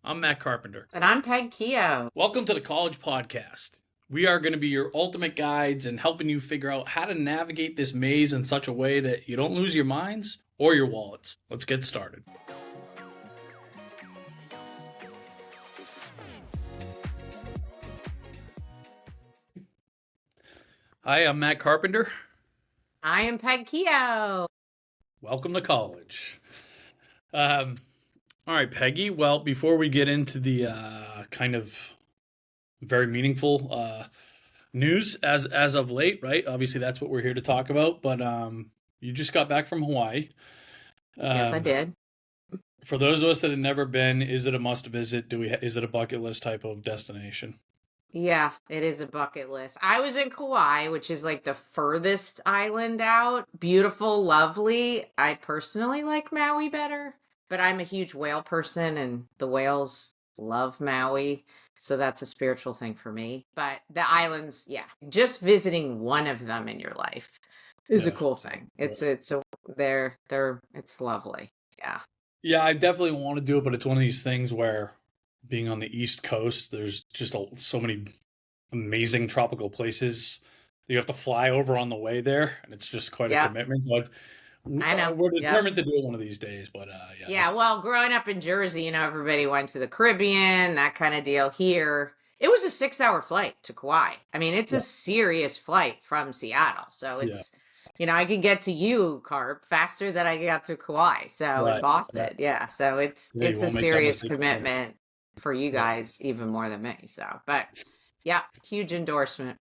I'm Matt Carpenter. And I'm Peg Keough. Welcome to the College Podcast. We are going to be your ultimate guides and helping you figure out how to navigate this maze in such a way that you don't lose your minds or your wallets. Let's get started. Hi, I'm Matt Carpenter. I am Peg Keough. Welcome to college. All right, Peggy. Well, before we get into the kind of very meaningful news as of late, right? Obviously, that's what we're here to talk about. But you just got back from Hawaii. Yes, I did. For those of us that have never been, is it a must visit? Is it a bucket list type of destination? Yeah, it is a bucket list. I was in Kauai, which is like the furthest island out. Beautiful, lovely. I personally like Maui better, but I'm a huge whale person and the whales love Maui. So that's a spiritual thing for me. But the islands, yeah, just visiting one of them in your life is a Yeah. cool thing. It's lovely. Yeah. Yeah, I definitely want to do it, but it's one of these things where being on the East Coast, there's just so many amazing tropical places that you have to fly over on the way there, and it's just quite a Yeah, commitment. So I know. we're Yep. determined to do it one of these days, but yeah, Yeah, that's well, growing up in Jersey, everybody went to the Caribbean, that kind of deal. Here, it was a 6 hour flight to Kauai. I mean, it's a yeah, serious flight from Seattle. So yeah, I can get to you, Carp, faster than I got to Kauai. So in right, right. Boston, yeah. So it's Yeah, you it's a won't make that serious mistake again. commitment for you Yeah. guys, even more than me. So, but yeah, huge endorsement.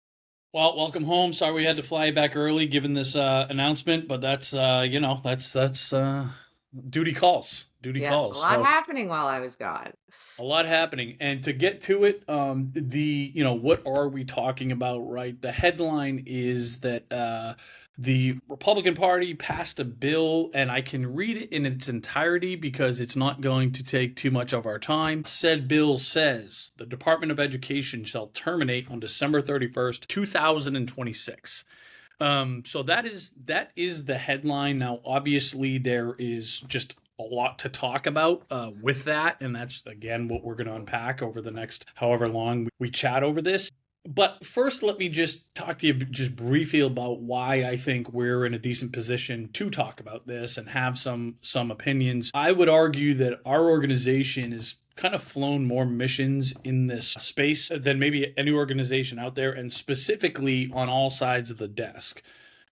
Well, welcome home. Sorry we had to fly you back early given this announcement, but that's that's duty calls. Duty Yes, a calls. lot So happening while I was gone. a lot happening. And to get to it, what are we talking about, right? The headline is that the Republican Party passed a bill, and I can read it in its entirety because it's not going to take too much of our time. Said bill says the Department of Education shall terminate on December 31st, 2026. So that is the headline. Now, obviously, there is just a lot to talk about with that, and that's again what we're going to unpack over the next however long we chat over this. But first, let me just talk to you just briefly about why I think we're in a decent position to talk about this and have some opinions. I would argue that our organization is kind of flown more missions in this space than maybe any organization out there, and specifically on all sides of the desk.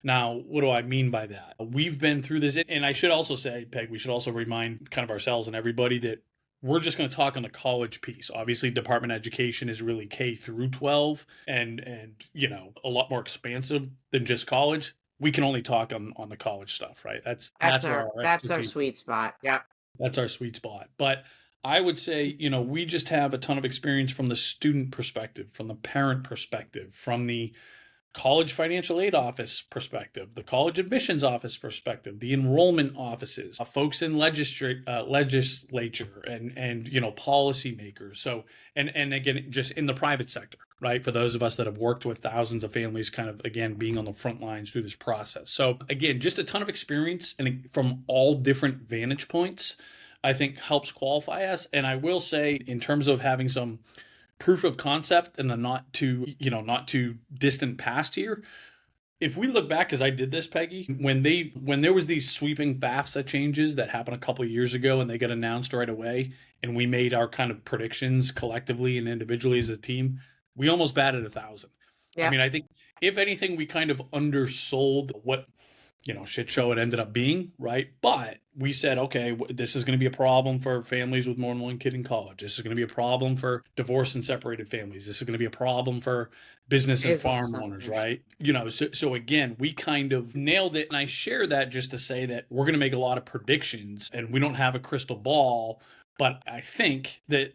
Now, what do I mean by that? We've been through this, and I should also say, Peg, we should also remind kind of ourselves and everybody that we're just going to talk on the college piece. Obviously, Department of Education is really K through 12 and a lot more expansive than just college. We can only talk on the college stuff, right? That's That's where our our that's our expertise is. sweet spot. Yep. That's our sweet spot. But I would say, we just have a ton of experience from the student perspective, from the parent perspective, from the college financial aid office perspective, the college admissions office perspective, the enrollment offices, folks in legislature and policymakers. So and again, just in the private sector, right? For those of us that have worked with thousands of families, kind of again being on the front lines through this process. So again, just a ton of experience and from all different vantage points, I think helps qualify us. And I will say, in terms of having some proof of concept in the not too distant past here, if we look back, because I did this, Peggy, when there was these sweeping FAFSA changes that happened a couple of years ago and they got announced right away, and we made our kind of predictions collectively and individually as a team, we almost batted 1,000. I Yep. mean, I think if anything, we kind of undersold what shit show it ended up being, right? But we said, okay, this is going to be a problem for families with more than one kid in college. This is going to be a problem for divorced and separated families. This is going to be a problem for business and Business farm owners, owners. right? So again, we kind of nailed it. And I share that just to say that we're going to make a lot of predictions and we don't have a crystal ball. But I think that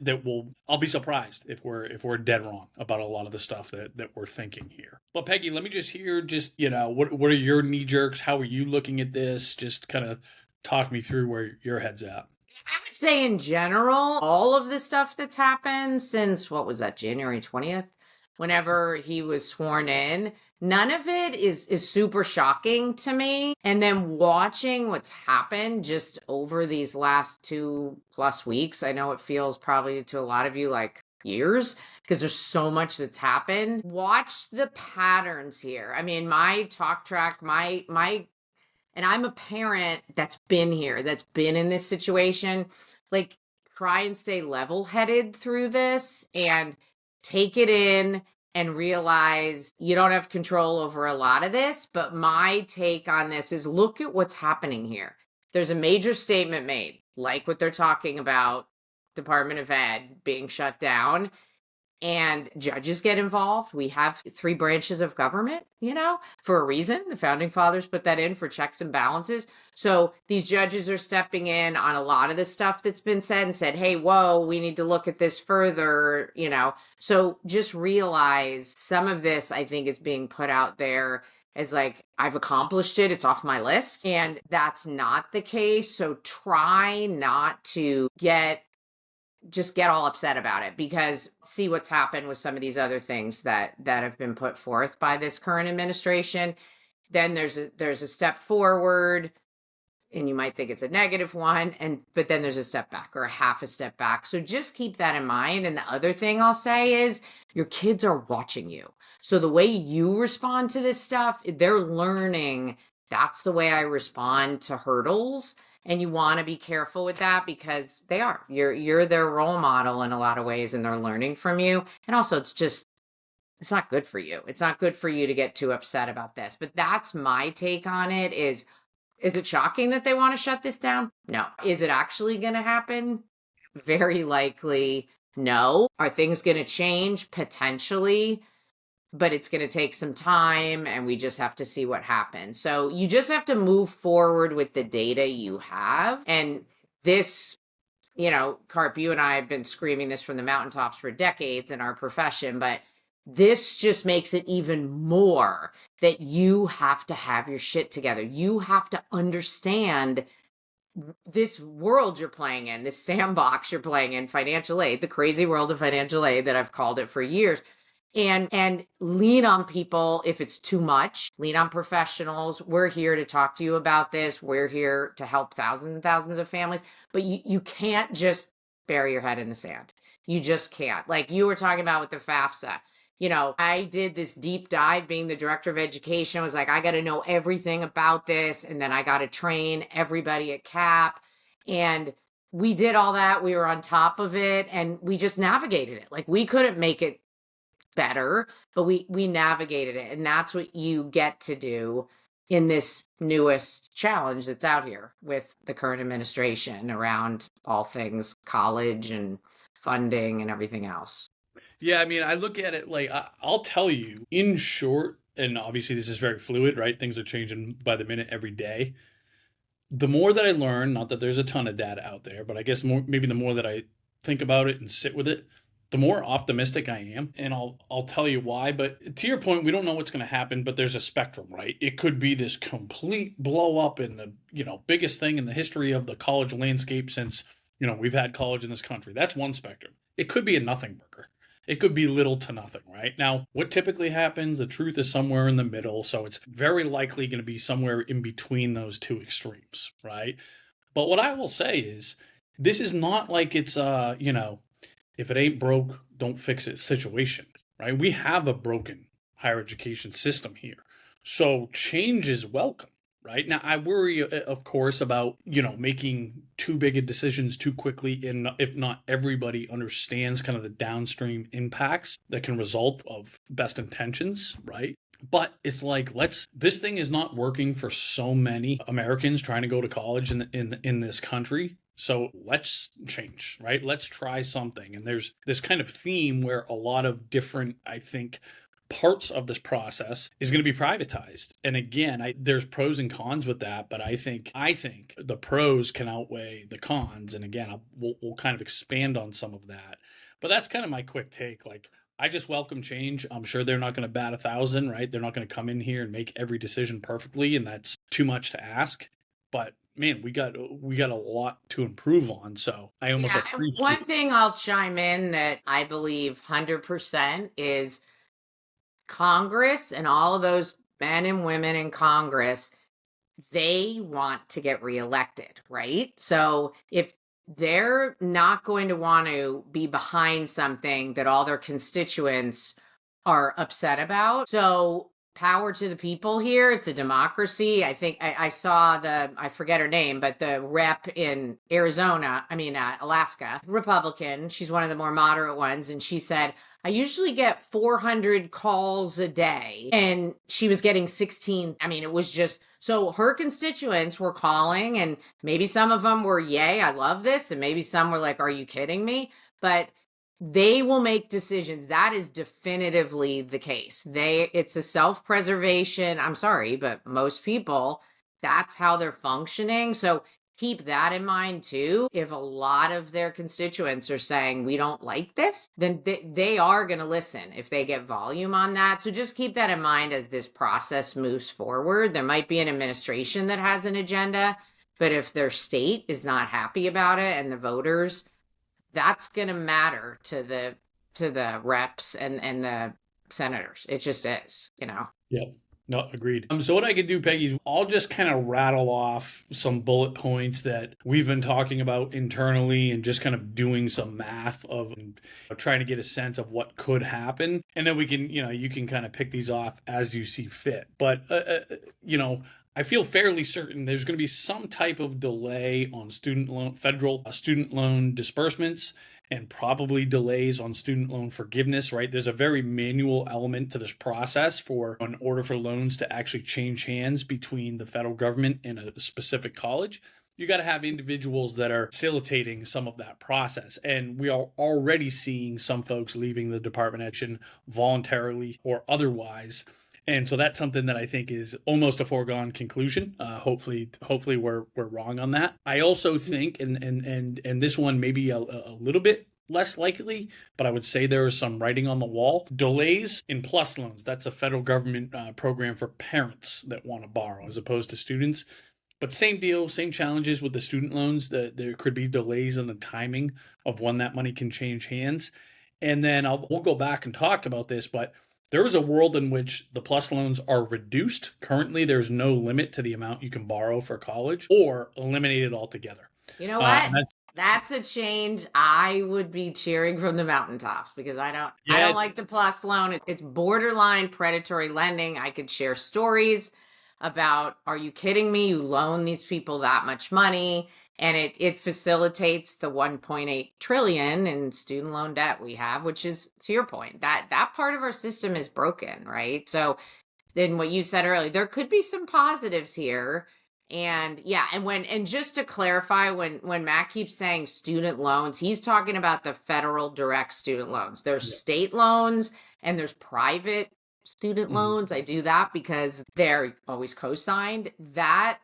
I'll be surprised if we're dead wrong about a lot of the stuff that we're thinking here. But Peggy, let me just hear what are your knee jerks? How are you looking at this? Just kind of talk me through where your head's at. I would say in general, all of the stuff that's happened since what was that, January 20th? whenever he was sworn in. None of it is super shocking to me. And then watching what's happened just over these last 2+ weeks, I know it feels probably to a lot of you like years because there's so much that's happened. Watch the patterns here. I mean, my talk track, my and I'm a parent that's been here, that's been in this situation. Like, try and stay level headed through this and take it in and realize you don't have control over a lot of this. But my take on this is look at what's happening here. There's a major statement made, like what they're talking about, Department of Ed being shut down, and judges get involved. We have three branches of government, for a reason. The founding fathers put that in for checks and balances. So these judges are stepping in on a lot of the stuff that's been said and said, hey, whoa, we need to look at this further. So just realize some of this, I think, is being put out there as like, I've accomplished it, it's off my list. And that's not the case. So try not to just get all upset about it, because see what's happened with some of these other things that have been put forth by this current administration. Then there's a step forward, and you might think it's a negative one, but then there's a step back or a half a step back. So just keep that in mind. And the other thing I'll say is your kids are watching you. So the way you respond to this stuff, they're learning that's the way I respond to hurdles. And you want to be careful with that because you're their role model in a lot of ways, and they're learning from you. And also it's not good for you. It's not good for you to get too upset about this. But that's my take on it. Is it shocking that they want to shut this down? No. Is it actually going to happen? Very likely no. Are things going to change? Potentially, but it's going to take some time, and we just have to see what happens. So you just have to move forward with the data you have. And this, Carp, you and I have been screaming this from the mountaintops for decades in our profession, but this just makes it even more that you have to have your shit together. You have to understand this world you're playing in, this sandbox you're playing in, financial aid, the crazy world of financial aid that I've called it for years. And lean on people if it's too much. Lean on professionals. We're here to talk to you about this. We're here to help thousands and thousands of families. But you can't just bury your head in the sand. You just can't. Like you were talking about with the FAFSA. I did this deep dive being the director of education. I was like, I got to know everything about this. And then I got to train everybody at CAP. And we did all that. We were on top of it, and we just navigated it. Like we couldn't make it better, but we navigated it. And that's what you get to do in this newest challenge that's out here with the current administration around all things college and funding and everything else. Yeah, I mean, I look at it like I'll tell you in short, and obviously this is very fluid, right? Things are changing by the minute every day. The more that I learn, not that there's a ton of data out there, but I guess maybe the more that I think about it and sit with it, the more optimistic I am. And I'll tell you why. But to your point, we don't know what's going to happen, but there's a spectrum, right? It could be this complete blow up in the, biggest thing in the history of the college landscape since, we've had college in this country. That's one spectrum. It could be a nothing burger. It could be little to nothing, right? Now, what typically happens, the truth is somewhere in the middle. So it's very likely going to be somewhere in between those two extremes, right? But what I will say is, this is not like it's, if it ain't broke, don't fix it situation, right? We have a broken higher education system here. So change is welcome. Right now, I worry, of course, about making too big of decisions too quickly, and if not everybody understands kind of the downstream impacts that can result of best intentions, right? But it's like this thing is not working for so many Americans trying to go to college in this country. So let's change, right? Let's try something. And there's this kind of theme where a lot of different, I think, parts of this process is going to be privatized. And again, there's pros and cons with that, but I think the pros can outweigh the cons. And again, we'll kind of expand on some of that. But that's kind of my quick take. Like, I just welcome change. I'm sure they're not going to bat 1,000, right? They're not going to come in here and make every decision perfectly, and that's too much to ask. But man, we got a lot to improve on. So I almost appreciate. One thing I'll chime in that I believe 100% is Congress and all of those men and women in Congress, they want to get reelected, right? So if they're not going to want to be behind something that all their constituents are upset about. So power to the people here. It's a democracy. I think I saw I forget her name, but the rep in Arizona, Alaska, Republican. She's one of the more moderate ones. And she said, I usually get 400 calls a day. And she was getting 16. It was just so her constituents were calling, and maybe some of them were, yay, I love this. And maybe some were like, are you kidding me? But they will make decisions. That is definitively the case. It's a self-preservation. I'm sorry, but most people, that's how they're functioning. So keep that in mind too. If a lot of their constituents are saying we don't like this, then they are going to listen if they get volume on that. So just keep that in mind as this process moves forward. There might be an administration that has an agenda, but if their state is not happy about it and the voters, that's going to matter to the reps and the senators. It just is, Yep. No, agreed. So what I could do, Peggy, is I'll just kind of rattle off some bullet points that we've been talking about internally and just kind of doing some math of trying to get a sense of what could happen. And then we can, you can kind of pick these off as you see fit. But, I feel fairly certain there's going to be some type of delay on federal student loan disbursements, and probably delays on student loan forgiveness, right? There's a very manual element to this process in order for loans to actually change hands between the federal government and a specific college. You got to have individuals that are facilitating some of that process. And we are already seeing some folks leaving the Department of Education voluntarily or otherwise. And so that's something that I think is almost a foregone conclusion. Hopefully we're wrong on that. I also think, and this one maybe a little bit less likely, but I would say there is some writing on the wall. Delays in PLUS loans. That's a federal government program for parents that want to borrow as opposed to students. But same deal, same challenges with the student loans. There could be delays in the timing of when that money can change hands. And then we'll go back and talk about this, but there is a world in which the PLUS loans are reduced. Currently, there's no limit to the amount you can borrow for college, or eliminated altogether. You know what? That's a change I would be cheering from the mountaintops, because I don't like the PLUS loan. It's borderline predatory lending. I could share stories about, are you kidding me? You loan these people that much money, and it facilitates the 1.8 trillion in student loan debt we have, which is, to your point, that part of our system is broken, right? So then what you said earlier, there could be some positives here. And yeah, and just to clarify, when Matt keeps saying student loans, he's talking about the federal direct student loans. There's state loans and there's private student loans. I do that because they're always co-signed. That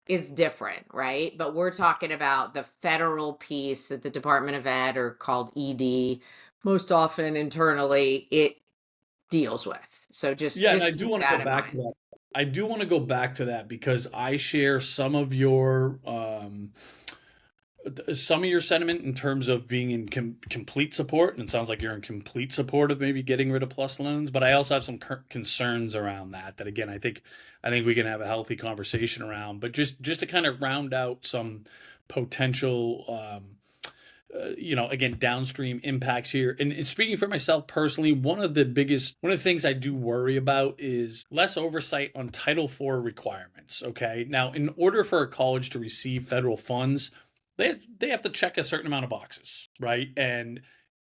is different, right? But we're talking about the federal piece that the Department of Ed, or called ED, most often internally, it deals with. So just and I do want to go back to that. I do want to go back to that because I share some of your sentiment in terms of being in complete support, and it sounds like you're in complete support of maybe getting rid of PLUS loans. But I also have some concerns around that. That again, I think we can have a healthy conversation around. But just to kind of round out some potential. Again, downstream impacts here. And speaking for myself personally, one of the things I do worry about is less oversight on Title IV requirements. Okay. Now, in order for a college to receive federal funds, they have to check a certain amount of boxes, right? And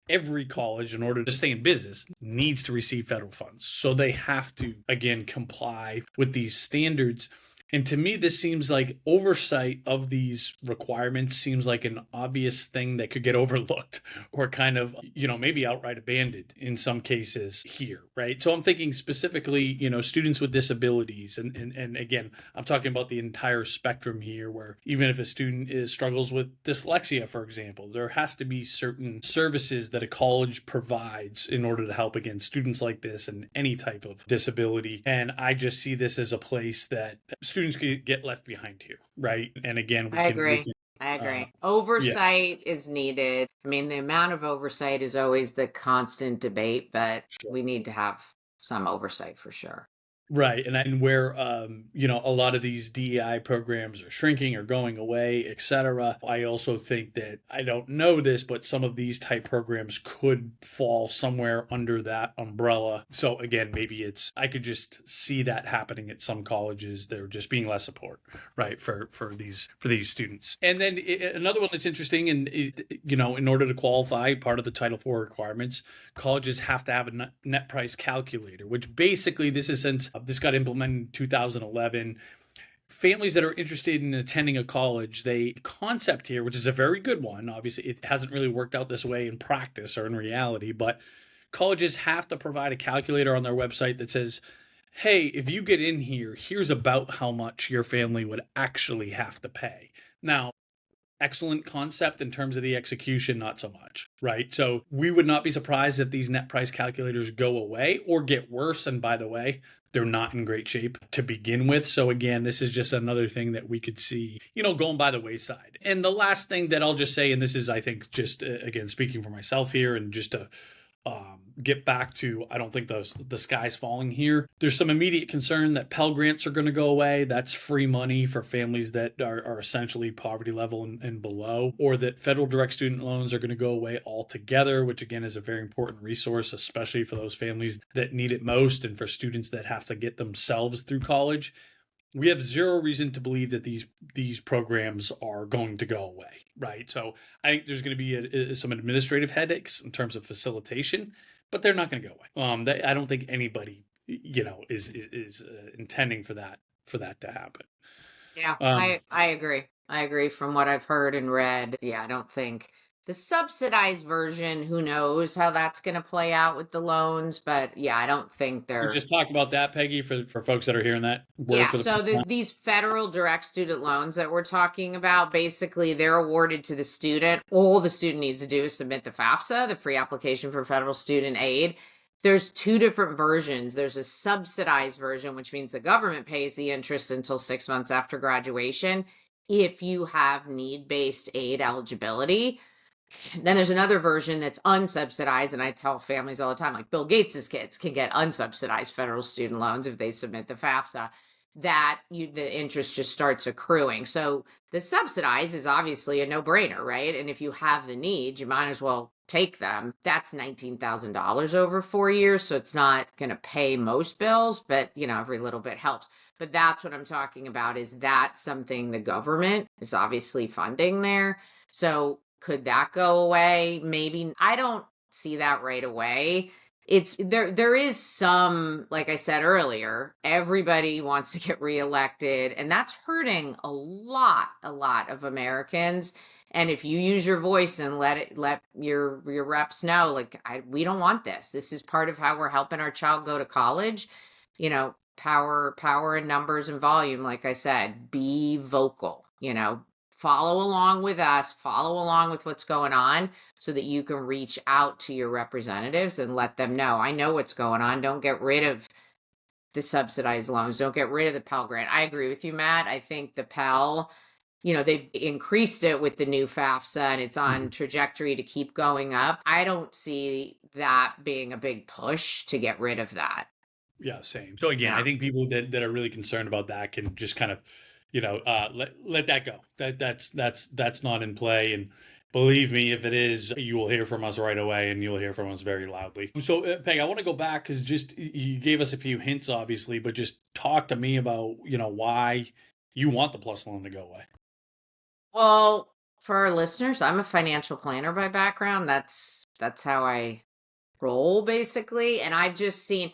every college, in order to stay in business, needs to receive federal funds. So they have to, again, comply with these standards. And to me, this seems like oversight of these requirements seems like an obvious thing that could get overlooked, or kind of, maybe outright abandoned in some cases here, right? So I'm thinking specifically, students with disabilities. And again, I'm talking about the entire spectrum here, where even if a student struggles with dyslexia, for example, there has to be certain services that a college provides in order to help, again, students like this and any type of disability. And I just see this as a place that students get left behind here, right? And again, I agree. Oversight is needed. The amount of oversight is always the constant debate, but we need to have some oversight for sure. Right. And where, a lot of these DEI programs are shrinking or going away, et cetera. I also think that, I don't know this, but some of these type programs could fall somewhere under that umbrella. So again, maybe I could just see that happening at some colleges. There just being less support, right, for these students. And then another one that's interesting, and in order to qualify, part of the Title IV requirements, colleges have to have a net price calculator, which basically, this got implemented in 2011. Families that are interested in attending a college, the concept here, which is a very good one, obviously it hasn't really worked out this way in practice or in reality, but colleges have to provide a calculator on their website that says, hey, if you get in here, here's about how much your family would actually have to pay. Now, excellent concept in terms of the execution, not so much, right? So we would not be surprised if these net price calculators go away or get worse. And by the way, they're not in great shape to begin with. So again, this is just another thing that we could see, going by the wayside. And the last thing that I'll just say, and this is, I think, just again, speaking for myself here, and just to get back to, I don't think the sky's falling here. There's some immediate concern that Pell Grants are going to go away. That's free money for families that are essentially poverty level and below, or that federal direct student loans are going to go away altogether, which again is a very important resource, especially for those families that need it most and for students that have to get themselves through college. We have zero reason to believe that these programs are going to go away, right? So I think there's going to be some administrative headaches in terms of facilitation, but they're not going to go away. I don't think anybody, is intending for that to happen. Yeah, Um, I agree. I agree from what I've heard and read. Yeah, I don't think the subsidized version, who knows how that's going to play out with the loans, but yeah, I don't think we they're. just talk about that, Peggy, for folks that are hearing that word Yeah, for the so first time. these federal direct student loans that we're talking about, basically they're awarded to the student. All the student needs to do is submit the FAFSA, the free application for federal student aid. There's two different versions. There's a subsidized version, which means the government pays the interest until 6 months after graduation if you have need-based aid eligibility. Then there's another version that's unsubsidized, and I tell families all the time, like Bill Gates's kids can get unsubsidized federal student loans if they submit the FAFSA. The interest just starts accruing. So the subsidized is obviously a no-brainer, right? And if you have the need, you might as well take them. That's $19,000 over 4 years, so it's not going to pay most bills, but every little bit helps. But that's what I'm talking about. Is that something the government is obviously funding there? So could that go away? Maybe. I don't see that right away. It's there is some, like I said earlier, everybody wants to get reelected, and that's hurting a lot of Americans. And if you use your voice and let your reps know, like, we don't want this. This is part of how we're helping our child go to college. Power in numbers and volume, like I said, be vocal, follow along with us, follow along with what's going on so that you can reach out to your representatives and let them know, I know what's going on. Don't get rid of the subsidized loans. Don't get rid of the Pell Grant. I agree with you, Matt. I think the Pell, they've increased it with the new FAFSA and it's on trajectory to keep going up. I don't see that being a big push to get rid of that. Yeah, same. So again, I Yeah. think people that are really concerned about that can just kind of, let that go. That's not in play. And believe me, if it is, you will hear from us right away, and you'll hear from us very loudly. So, Peg, I want to go back because just you gave us a few hints, obviously, but just talk to me about why you want the plus loan to go away. Well, for our listeners, I'm a financial planner by background. That's how I roll basically. And I've just seen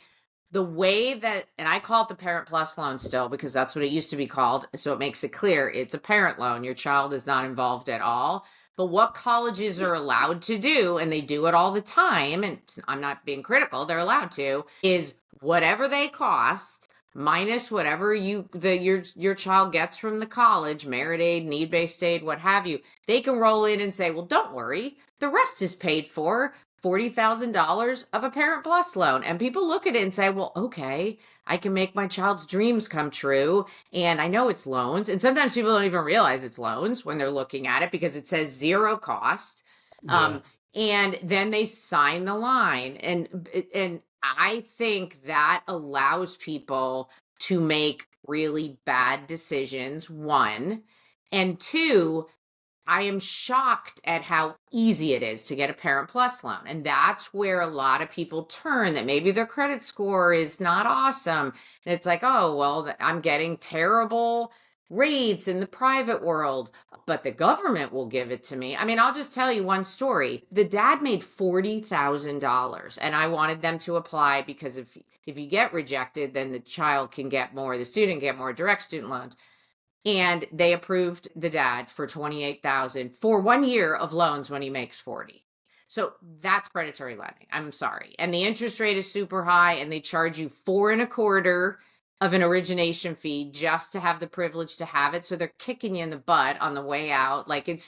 the way that, and I call it the Parent Plus loan still because that's what it used to be called. So it makes it clear it's a parent loan. Your child is not involved at all. But what colleges are allowed to do, and they do it all the time, and I'm not being critical, they're allowed to, is whatever they cost minus whatever your child gets from the college, merit aid, need-based aid, what have you. They can roll in and say, well, don't worry, the rest is paid for. $40,000 of a Parent Plus loan. And people look at it and say, well, okay, I can make my child's dreams come true. And I know it's loans. And sometimes people don't even realize it's loans when they're looking at it because it says zero cost. Yeah. And then they sign the line. And I think that allows people to make really bad decisions, one. And two, I am shocked at how easy it is to get a Parent Plus loan. And that's where a lot of people turn, that maybe their credit score is not awesome. And it's like, oh, well, I'm getting terrible rates in the private world, but the government will give it to me. I mean, I'll just tell you one story. The dad made $40,000 and I wanted them to apply because if you get rejected, then the child can get more, the student get more direct student loans, and they approved the dad for 28,000 for 1 year of loans when he makes 40. So that's predatory lending. I'm sorry. And the interest rate is super high and they charge you 4.25% of an origination fee just to have the privilege to have it. So they're kicking you in the butt on the way out. Like it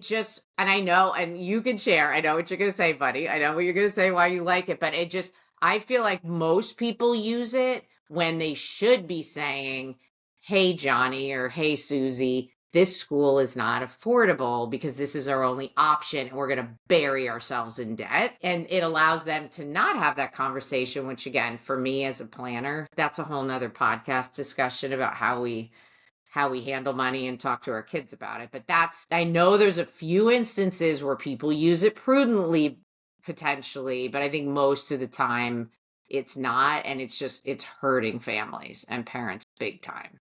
just, and I know, and you can share, I know what you're going to say, buddy. I know what you're going to say, why you like it, but it just, I feel like most people use it when they should be saying, hey, Johnny, or hey, Susie, this school is not affordable because this is our only option and we're going to bury ourselves in debt. And it allows them to not have that conversation, which again, for me as a planner, that's a whole nother podcast discussion about how we handle money and talk to our kids about it. But that's, I know there's a few instances where people use it prudently, potentially, but I think most of the time it's not. And it's hurting families and parents big time.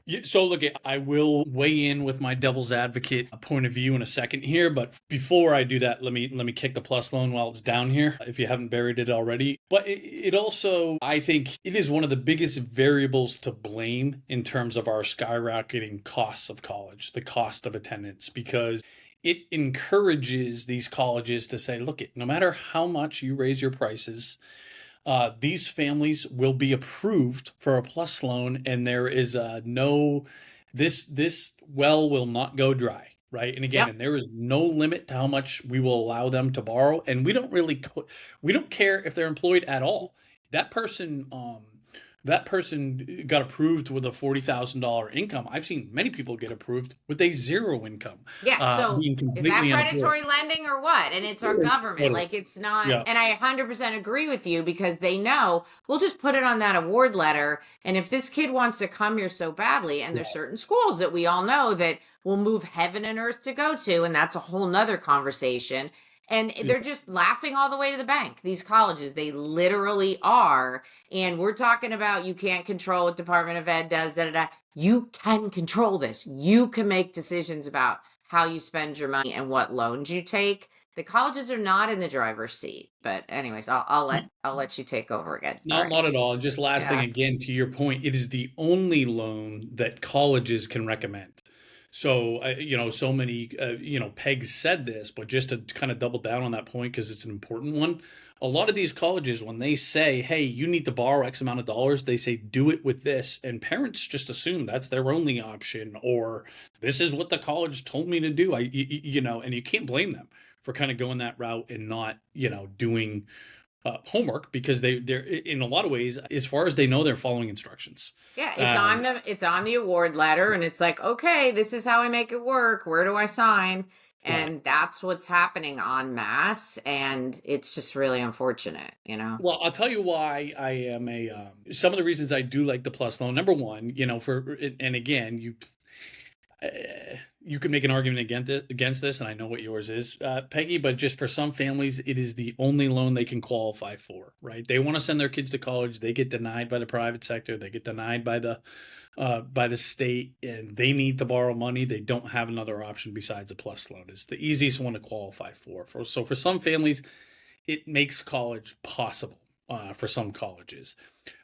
Yeah, so look, I will weigh in with my devil's advocate point of view in a second here, but before I do that, let me kick the plus loan while it's down here, if you haven't buried it already. But it also, I think, it is one of the biggest variables to blame in terms of our skyrocketing costs of college, the cost of attendance, because it encourages these colleges to say, look, no matter how much you raise your prices, these families will be approved for a plus loan, and there is no, this well will not go dry, right? And again, Yep. and there is no limit to how much we will allow them to borrow, and we don't really, we don't care if they're employed at all. That person, that person got approved with a $40,000 income. I've seen many people get approved with a zero income, Yeah, so being is that completely unemployed. predatory lending or what? And it's our government. Totally. Like it's not, Yeah. and I 100% agree with you because they know we'll just put it on that award letter. And if this kid wants to come here so badly, and there's certain schools that we all know that will move heaven and earth to go to, and that's a whole nother conversation. And Yeah. they're just laughing all the way to the bank. These colleges, they literally are. And we're talking about you can't control what Department of Ed does, da da da. You can control this. You can make decisions about how you spend your money and what loans you take. The colleges are not in the driver's seat. But anyways, I'll let you take over again. Not Sorry. not at all. Just last thing Yeah. again, to your point, it is the only loan that colleges can recommend. So, so many, Peg said this, but just to kind of double down on that point because it's an important one. A lot of these colleges, when they say, "Hey, you need to borrow X amount of dollars," they say, "Do it with this," and parents just assume that's their only option, or this is what the college told me to do. And you can't blame them for kind of going that route and not, doing homework because they're in a lot of ways, as far as they know, they're following instructions. Yeah, Um, it's on the award letter and it's like, okay, this is how I make it work. Where do I sign? right. And that's what's happening en masse. And it's just really unfortunate, you know? Well, I'll tell you why I am some of the reasons I do like the plus loan. Number one, and again, uh, you can make an argument against this, and I know what yours is, Peggy. But just for some families, it is the only loan they can qualify for. Right? They want to send their kids to college. They get denied by the private sector. They get denied by the state, and they need to borrow money. They don't have another option besides a plus loan. It's the easiest one to qualify for. So for some families, it makes college possible. For some colleges,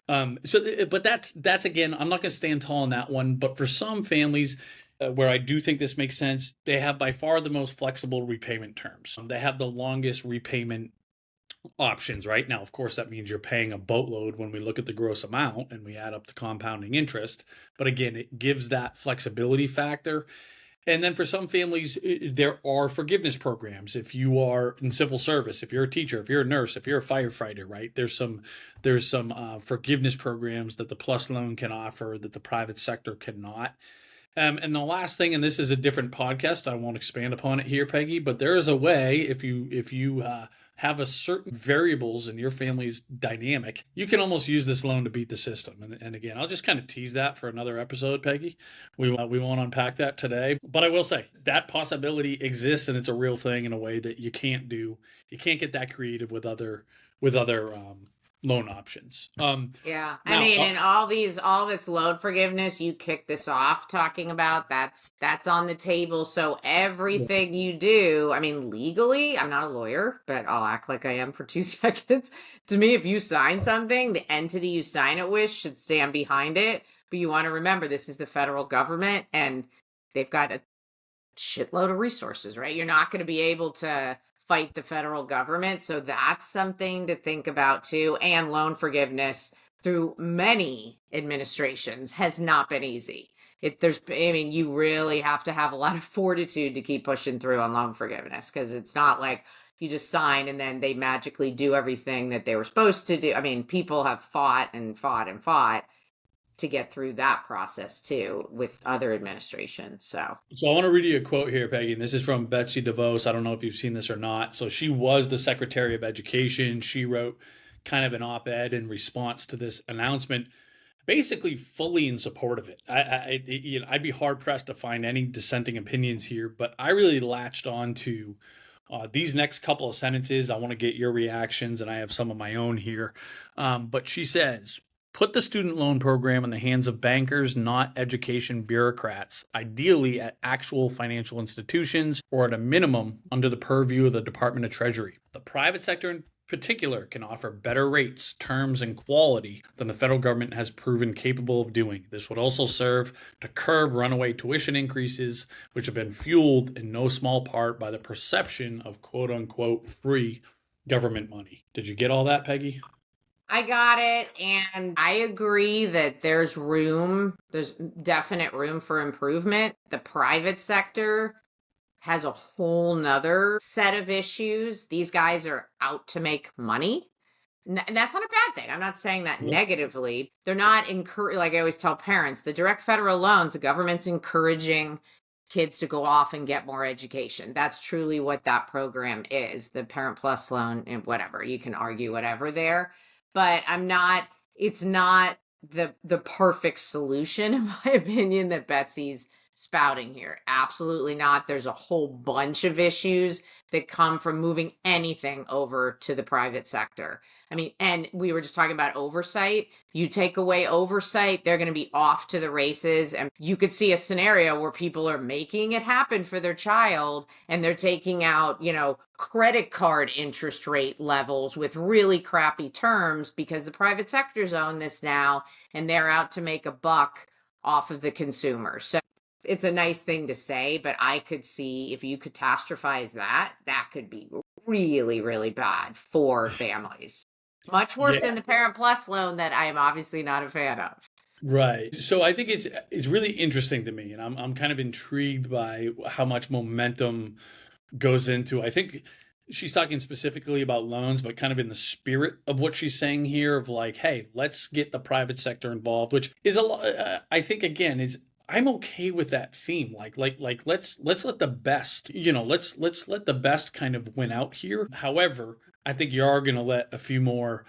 but that's again, I'm not going to stand tall on that one. But for some families, where I do think this makes sense, they have by far the most flexible repayment terms. They have the longest repayment options. Right now, of course, that means you're paying a boatload when we look at the gross amount and we add up the compounding interest. But again, it gives that flexibility factor. And then for some families, there are forgiveness programs. If you are in civil service, if you're a teacher, if you're a nurse, if you're a firefighter, right? There's some forgiveness programs that the plus loan can offer that the private sector cannot. And the last thing, and this is a different podcast, I won't expand upon it here, Peggy, but there is a way if you have a certain variables in your family's dynamic, you can almost use this loan to beat the system. And again, I'll just kind of tease that for another episode, Peggy. We won't unpack that today, but I will say that possibility exists, and it's a real thing in a way that you can't do. You can't get that creative with other loan options. Yeah. I Now, mean, and all this loan forgiveness you kick this off talking about, that's on the table. So everything you do, I mean, legally, I'm not a lawyer, but I'll act like I am for 2 seconds. To me, if you sign something, the entity you sign it with should stand behind it. But you want to remember this is the federal government and they've got a shitload of resources, right? You're not going to be able to fight the federal government. So that's something to think about too. And loan forgiveness through many administrations has not been easy. I mean, you really have to have a lot of fortitude to keep pushing through on loan forgiveness because it's not like you just sign and then they magically do everything that they were supposed to do. I mean, people have fought and fought and fought to get through that process too with other administrations. So So I want to read you a quote here, Peggy, and this is from Betsy DeVos. I don't know if you've seen this or not. So she was the Secretary of Education. She wrote kind of an op-ed in response to this announcement, basically fully in support of it. I'd be hard pressed to find any dissenting opinions here, but I really latched on to these next couple of sentences. I want to get your reactions, and I have some of my own here. But she says, put the student loan program in the hands of bankers, not education bureaucrats, ideally at actual financial institutions or at a minimum under the purview of the Department of Treasury. The private sector in particular can offer better rates, terms, and quality than the federal government has proven capable of doing. This would also serve to curb runaway tuition increases, which have been fueled in no small part by the perception of quote unquote free government money. Did you get all that, Peggy? I got it. And I agree that there's definite room for improvement. The private sector has a whole nother set of issues. These guys are out to make money. And that's not a bad thing. I'm not saying that Yep. negatively. They're not like I always tell parents, the direct federal loans, the government's encouraging kids to go off and get more education. That's truly what that program is. The Parent Plus loan and whatever. You can argue whatever there. But it's not the perfect solution, in my opinion, that Betsy's spouting here. Absolutely not. There's a whole bunch of issues that come from moving anything over to the private sector. I mean, and we were just talking about oversight. You take away oversight, they're going to be off to the races. And you could see a scenario where people are making it happen for their child and they're taking out, credit card interest rate levels with really crappy terms because the private sector's own this now and they're out to make a buck off of the consumer. So it's a nice thing to say, but I could see if you catastrophize that, that could be really, really bad for families. Much worse Yeah. than the Parent Plus loan that I am obviously not a fan of. Right. So I think it's really interesting to me, and I'm kind of intrigued by how much momentum goes into. I think she's talking specifically about loans, but kind of in the spirit of what she's saying here of like, hey, let's get the private sector involved, which is a lot. I think again is I'm okay with that theme. Like let's let the best, let's let the best kind of win out here. However, I think you are going to let a few more.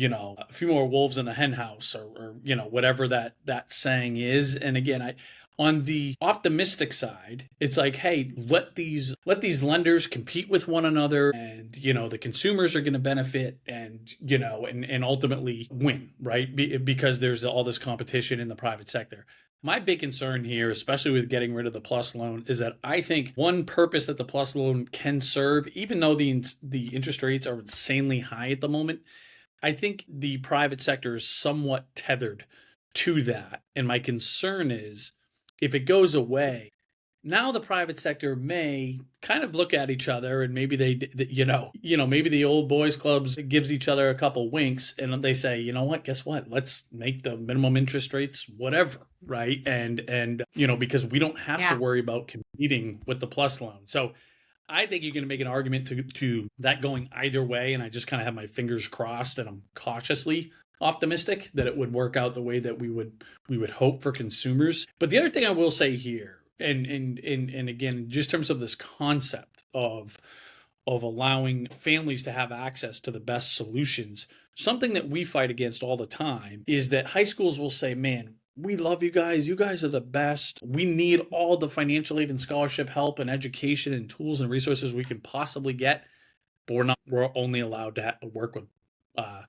A few more wolves in the hen house, or whatever that saying is. And again, on the optimistic side, it's like, hey, let these lenders compete with one another, and the consumers are going to benefit, and and ultimately win, right? Because there's all this competition in the private sector. My big concern here, especially with getting rid of the plus loan, is that I think one purpose that the plus loan can serve, even though the interest rates are insanely high at the moment, I think the private sector is somewhat tethered to that. And my concern is if it goes away, now the private sector may kind of look at each other, and maybe maybe the old boys clubs gives each other a couple winks, and they say, you know what, guess what? Let's make the minimum interest rates whatever, right? And because we don't have to Yeah. worry about competing with the plus loan. So I think you can make an argument to that going either way, and I just kind of have my fingers crossed, and I'm cautiously optimistic that it would work out the way that we would hope for consumers. But the other thing I will say here, and again, just in terms of this concept of allowing families to have access to the best solutions, something that we fight against all the time is that high schools will say, man, we love you guys. You guys are the best. We need all the financial aid and scholarship help and education and tools and resources we can possibly get. But we're only allowed to work with uh,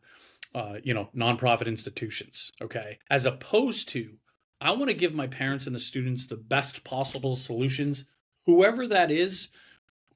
nonprofit institutions. Okay. As opposed to, I want to give my parents and the students the best possible solutions, whoever that is.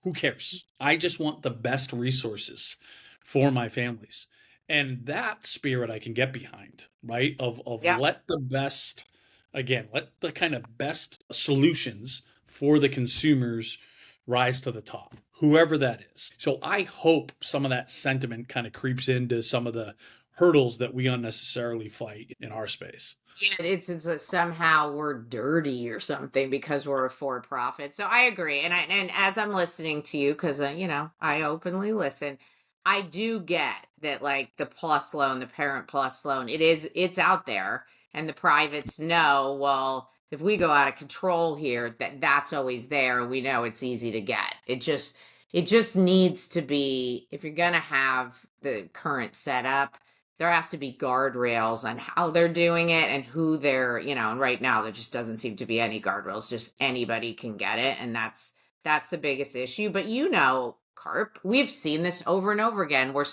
Who cares? I just want the best resources for my families. And that spirit I can get behind, right? Of Yep. let the best, again, let the kind of best solutions for the consumers rise to the top, whoever that is. So I hope some of that sentiment kind of creeps into some of the hurdles that we unnecessarily fight in our space. Yeah, it's that somehow we're dirty or something because we're a for profit. So I agree, and as I'm listening to you, because I openly listen, I do get that like the plus loan, the parent plus loan, it's out there, and the privates know. Well, if we go out of control here, that's always there. We know it's easy to get. It just needs to be, if you're gonna have the current setup, there has to be guardrails on how they're doing it and who and right now there just doesn't seem to be any guardrails. Just anybody can get it. And that's the biggest issue. But Carp, we've seen this over and over again where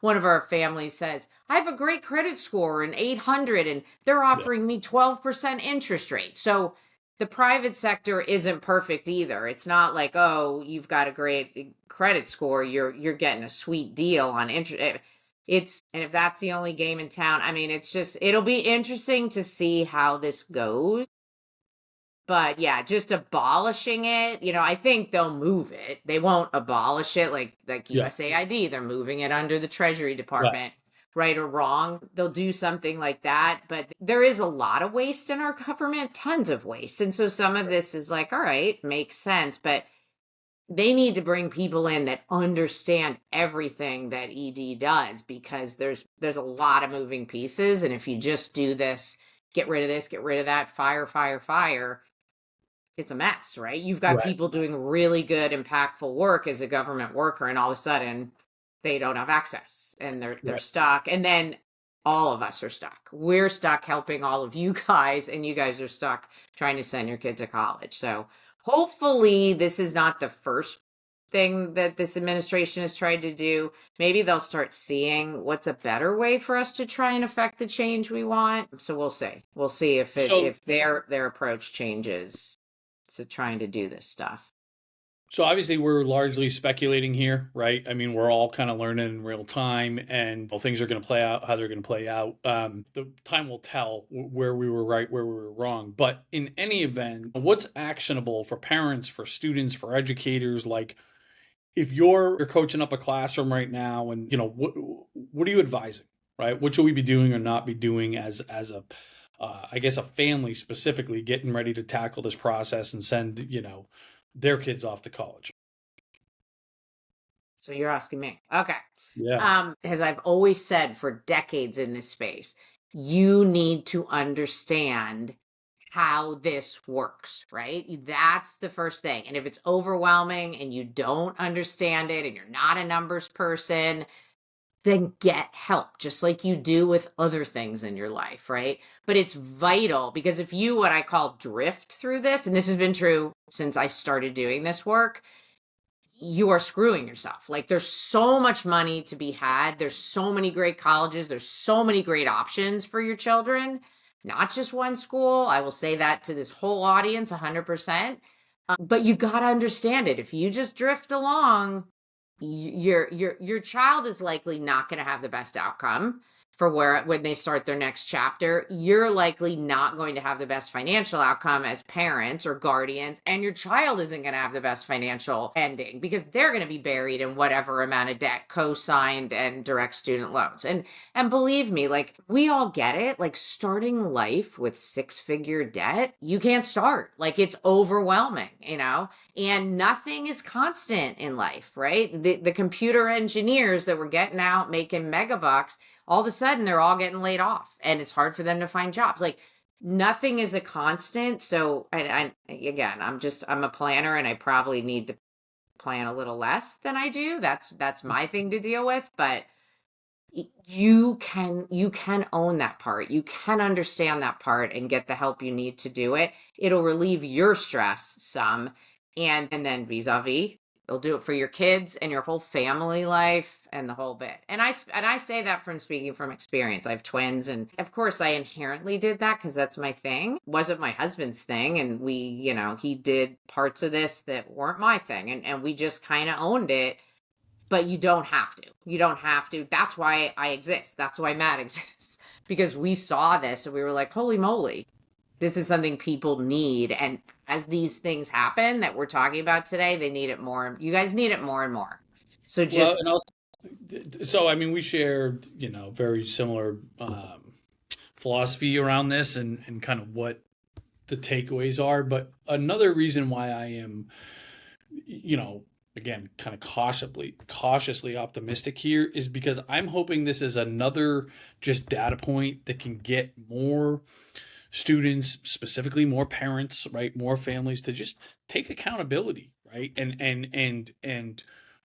one of our families says, I have a great credit score and 800 and they're Yeah. offering me 12% interest rate. So the private sector isn't perfect either. It's not like, oh, you've got a great credit score, you're getting a sweet deal on interest. And if that's the only game in town, I mean, it'll be interesting to see how this goes. But yeah, just abolishing it, I think they'll move it. They won't abolish it like Yeah. USAID. They're moving it under the Treasury Right. Department, right or wrong. They'll do something like that. But there is a lot of waste in our government, tons of waste. And so some of this is like, all right, makes sense. But they need to bring people in that understand everything that ED does, because there's a lot of moving pieces, and if you just do this, get rid of that, fire, fire, fire, it's a mess, right? You've got Right. people doing really good, impactful work as a government worker, and all of a sudden they don't have access and they're Right. stuck. And then all of us are stuck. We're stuck helping all of you guys, and you guys are stuck trying to send your kid to college. So hopefully this is not the first thing that this administration has tried to do. Maybe they'll start seeing what's a better way for us to try and affect the change we want. So we'll see. We'll see So if their approach changes to trying to do this stuff. So obviously we're largely speculating here, right? I mean, we're all kind of learning in real time, and things are going to play out how they're going to play out. The time will tell where we were right, where we were wrong. But in any event, what's actionable for parents, for students, for educators? Like, if you're coaching up a classroom right now, and what are you advising, right? What should we be doing or not be doing as a I guess a family specifically getting ready to tackle this process and send their kids off to college. So you're asking me. Okay. Yeah. As I've always said for decades in this space, you need to understand how this works, right? That's the first thing. And if it's overwhelming and you don't understand it and you're not a numbers person, then get help, just like you do with other things in your life, right? But it's vital, because if you, what I call, drift through this, and this has been true since I started doing this work, you are screwing yourself. Like, there's so much money to be had. There's so many great colleges. There's so many great options for your children, not just one school. I will say that to this whole audience 100%. But you got to understand it. If you just drift along, your child is likely not going to have the best outcome for when they start their next chapter. You're likely not going to have the best financial outcome as parents or guardians, and your child isn't going to have the best financial ending because they're going to be buried in whatever amount of debt, co-signed and direct student loans. And believe me, like, we all get it. Like, starting life with six-figure debt, you can't start. Like, it's overwhelming, and nothing is constant in life, right? The computer engineers that were getting out making megabucks, all of a sudden sudden they're all getting laid off and it's hard for them to find jobs. Like nothing is a constant. So, again, I'm a planner and I probably need to plan a little less than I do. That's my thing to deal with, but you can own that part. You can understand that part and get the help you need to do it. It'll relieve your stress some, and then vis-a-vis, it'll do it for your kids and your whole family life and the whole bit. And I say that from speaking from experience. I have twins, and of course I inherently did that because that's my thing. It wasn't my husband's thing, and he did parts of this that weren't my thing, and we just kind of owned it. But you don't have to. You don't have to. That's why I exist. That's why Matt exists. Because we saw this and we were like, holy moly, this is something people need. And as these things happen that we're talking about today, they need it more. You guys need it more and more. So Well, just and also, so I mean, we share, very similar philosophy around this and kind of what the takeaways are. But another reason why I am, again, kind of cautiously optimistic here is because I'm hoping this is another just data point that can get more students, specifically more parents, right, more families to just take accountability, right, and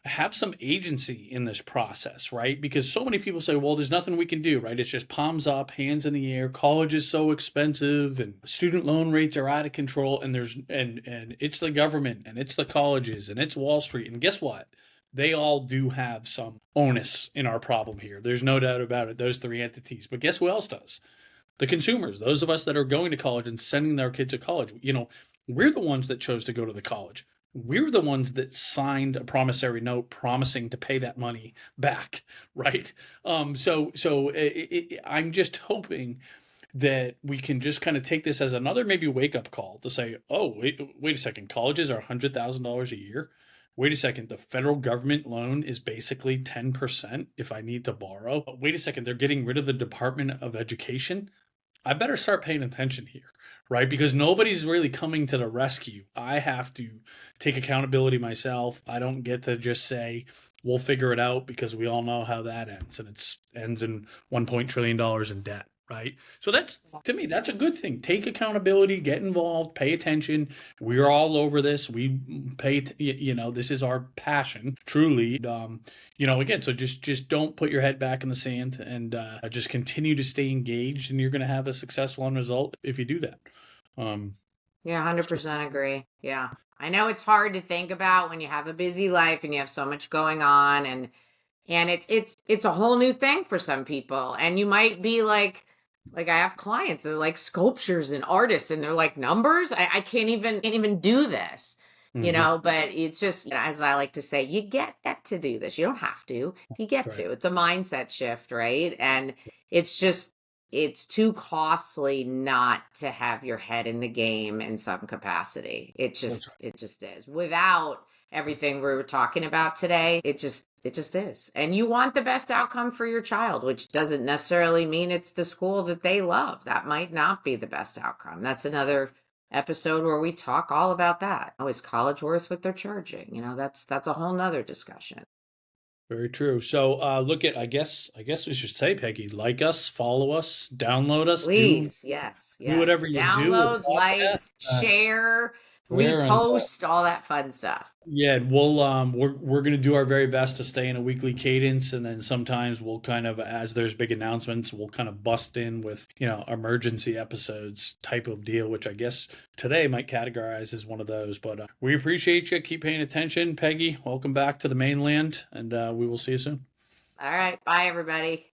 have some agency in this process, right? Because so many people say, well, there's nothing we can do, right? It's just palms up, hands in the air. College is so expensive and student loan rates are out of control. And and it's the government and it's the colleges and it's Wall Street. And guess what? They all do have some onus in our problem here. There's no doubt about it, those three entities. But guess who else does? The consumers, those of us that are going to college and sending their kids to college. We're the ones that chose to go to the college. We're the ones that signed a promissory note promising to pay that money back, right? I'm just hoping that we can just kind of take this as another maybe wake up call to say, oh, wait a second, colleges are $100,000 a year. Wait a second, the federal government loan is basically 10% if I need to borrow. Wait a second, they're getting rid of the Department of Education. I better start paying attention here, right? Because nobody's really coming to the rescue. I have to take accountability myself. I don't get to just say, we'll figure it out, because we all know how that ends. And it ends in $1 trillion in debt, right? So to me, that's a good thing. Take accountability, get involved, pay attention. We're all over this. We this is our passion, truly. Again, so just don't put your head back in the sand and just continue to stay engaged, and you're going to have a successful end result if you do that. Yeah, 100% agree. Yeah. I know it's hard to think about when you have a busy life and you have so much going on, and it's a whole new thing for some people. And you might be like I have clients that are like sculptures and artists, and they're like, numbers? I can't even do this. Mhm. But it's just, as I like to say, you get to do this. You don't have to. You get Right. to. It's a mindset shift, right? And it's just it's too costly not to have your head in the game in some capacity. It That's just right. it just is. Without everything we were talking about today, it just is. And you want the best outcome for your child, which doesn't necessarily mean it's the school that they love. That might not be the best outcome. That's another episode where we talk all about that. Oh, is college worth what they're charging? That's a whole nother discussion. Very true. So I guess we should say, Peggy, like us, follow us, download us, do Please, yes, do yes. whatever you do with Download, like, podcasts, share, where and repost, all that fun stuff. yeah, we're gonna do our very best to stay in a weekly cadence, and then sometimes we'll kind of, as there's big announcements, we'll kind of bust in with emergency episodes type of deal, which I guess today might categorize as one of those. But we appreciate you. Keep paying attention, Peggy. Welcome back to the mainland, and we will see you soon. All right. Bye, everybody.